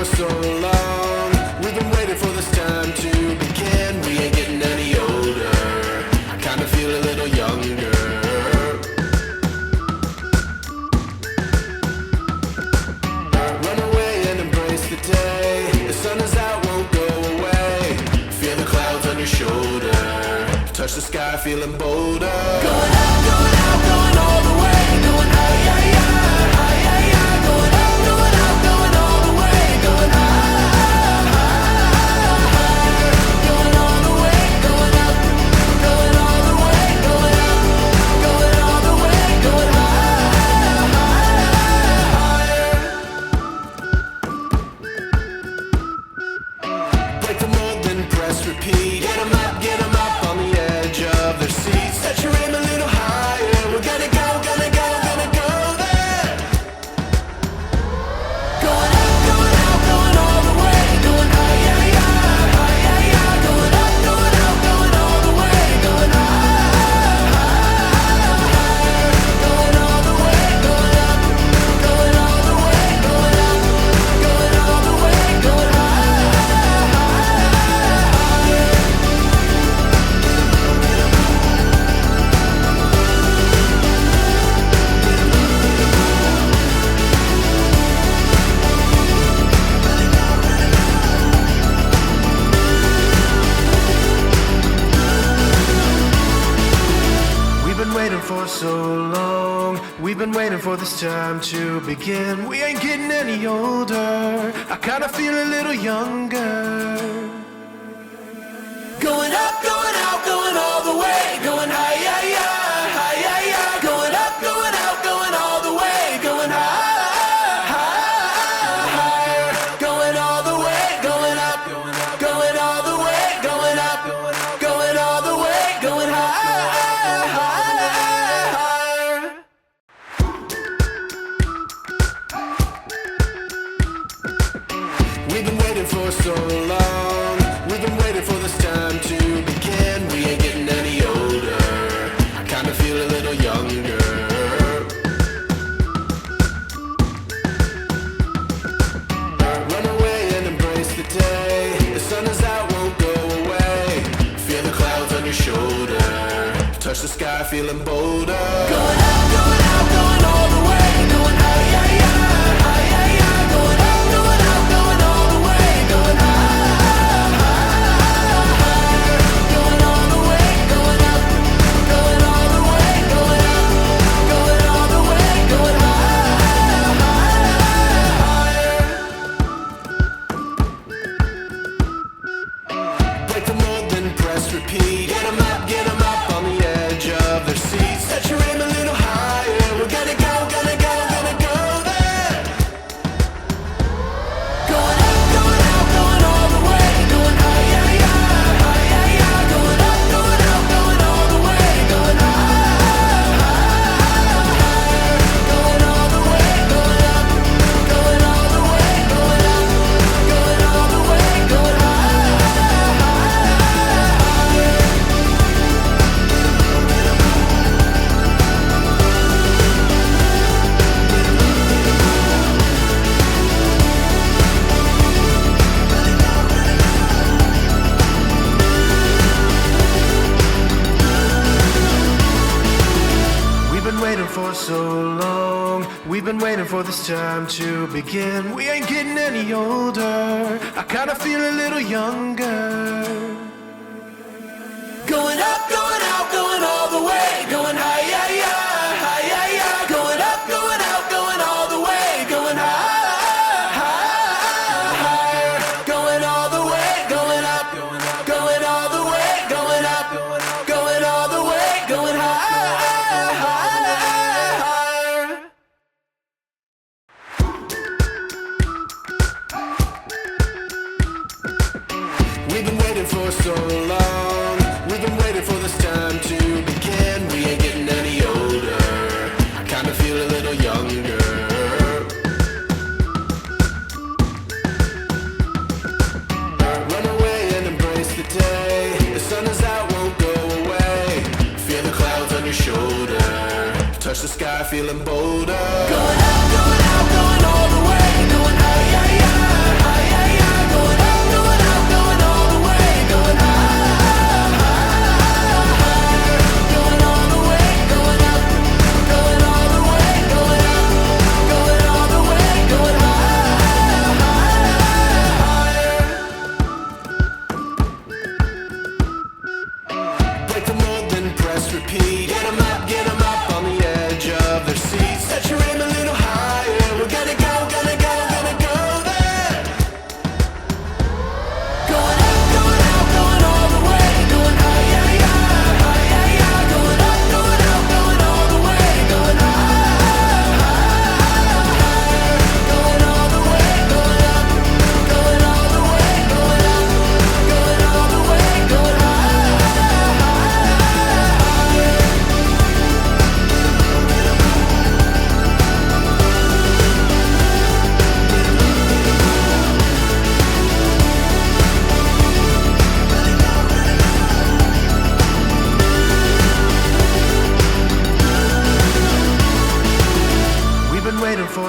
for so long. We've been waiting for this time to begin. We ain't getting any older. I kinda feel a little younger. Run away and embrace the day. The sun is out, won't go away. Feel the clouds on your shoulder. Touch the sky, feeling bolder. Going out, going out, going all the way. Going high, yeah, yeah, high, yeah, yeah. Going out, going out, going all the way. Going high, higher. Going all the way, going up. Going all the way, going up. Going all the way, going higher. Break the mold, then press repeat. Get 'em up on the edge of their seats. Set your aim a little higher. We're gonna go, gonna go, gonna go there. Going up, going out, going all the way. Going high, yeah, yeah, high, yeah, yeah. Going up, going out, going all the way. Going higher. Going all the way, going up. Going all the way, going up. Going all the way, going We've been waiting for so long. We've been waiting for this time to begin. We ain't getting any older. I kinda feel a little younger. Going up, going out, going all the way. Going high, yeah, yeah, high, yeah, yeah. Going up, going out, going all the way. Going higher. Going all the way, going up. Going all the way, going up. Going all the way, going higher. We've been waiting for so long. We've been waiting for this time to begin. We ain't getting any older. I kinda feel a little younger. Run away and embrace the day. The sun is out, won't go away. Feel the clouds on your shoulder. Touch the sky, feeling bolder. Going out, going out, going all the way. Going high, yeah, yeah, high, yeah, yeah. Going out, going out, going all the way. Going higher. Going all the way, going up. Going all the way, going up. Going all the way, going higher. Break the mold, then press repeat. Get 'em up on the edge of their seats. Set your aim a little higher. We're gonna go, gonna go, gonna go there. Going up, going out, going all the way. Going high, yeah, yeah, high, yeah, yeah. Going up, going out, going all the way. Going higher. Going all the way, going up. Going all the way, going up. Going all the way, going higher. We've been waiting for so long. We've been waiting for this time to begin. We ain't getting any older. I kinda feel a little younger. Going up, going out, going all the way. Going high, yeah, yeah, high, yeah, yeah. Going up, going out, going all the way. Going higher. Going all the way, going up. Going all the way, going up. Going all the way, going higher. We've been waiting for so long. We've been waiting for this time to begin. We ain't getting any older. I kinda feel a little younger. Run away and embrace the day. The sun is out, won't go away. Feel the clouds on your shoulder. Touch the sky, feeling bolder. Going out, going out, going all the way. Going high, yeah, yeah, high,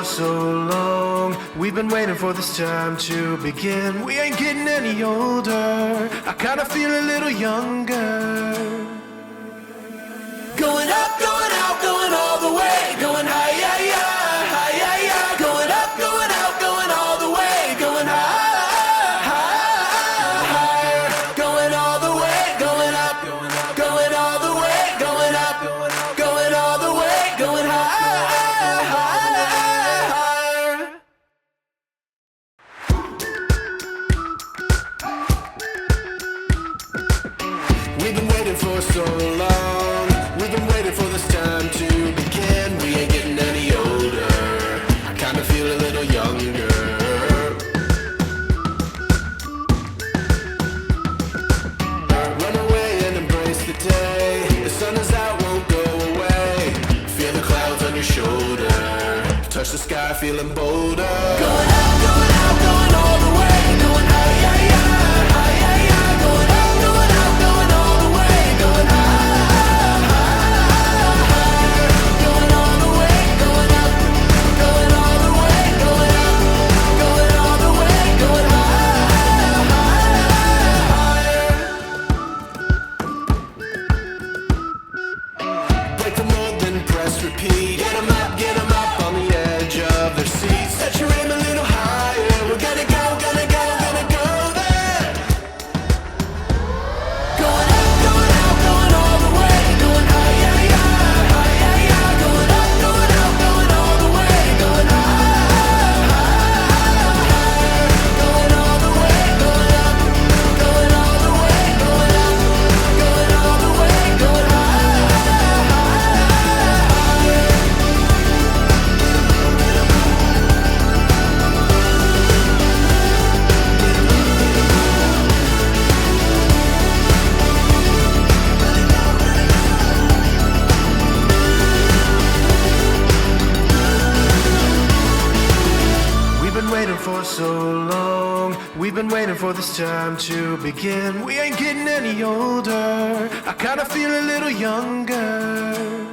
for so long. We've been waiting for this time to begin. We ain't getting any older. I kinda feel a little younger. Going up, going out, going all the way. Going high, yeah, yeah, high, yeah, yeah. Going up, going out, going all the way. Going high, higher. Going all the way, going up, going all the way. Going up, going all the way. Going higher. We've been waiting for so long. We've been waiting for this time to begin. We ain't getting any older. I kinda feel a little younger. Run away and embrace the day. The sun is out, won't go away. Feel the clouds on your shoulder. Touch the sky, feeling bolder. Going out, going out, going all the way. Going high, yeah, yeah, high, yeah, yeah. Going out, going out, going all the way. Going high, higher. Going all the way, going up, going all the way. Going up, going all the way. Going higher. Break the mold, then press repeat. Get 'em up on the edge of their seats. Set your aim a little higher. We're gonna go, gonna go, gonna go there. Going up, going out, going all the way. Going high, yeah, yeah, high, yeah, yeah. Going up, going out, going all the way. Going higher. Going all the way, going up, going all the way. Going up, going all the way. Going We've been waiting for so long. We've been waiting for this time to begin. We ain't getting any older. I kinda feel a little younger.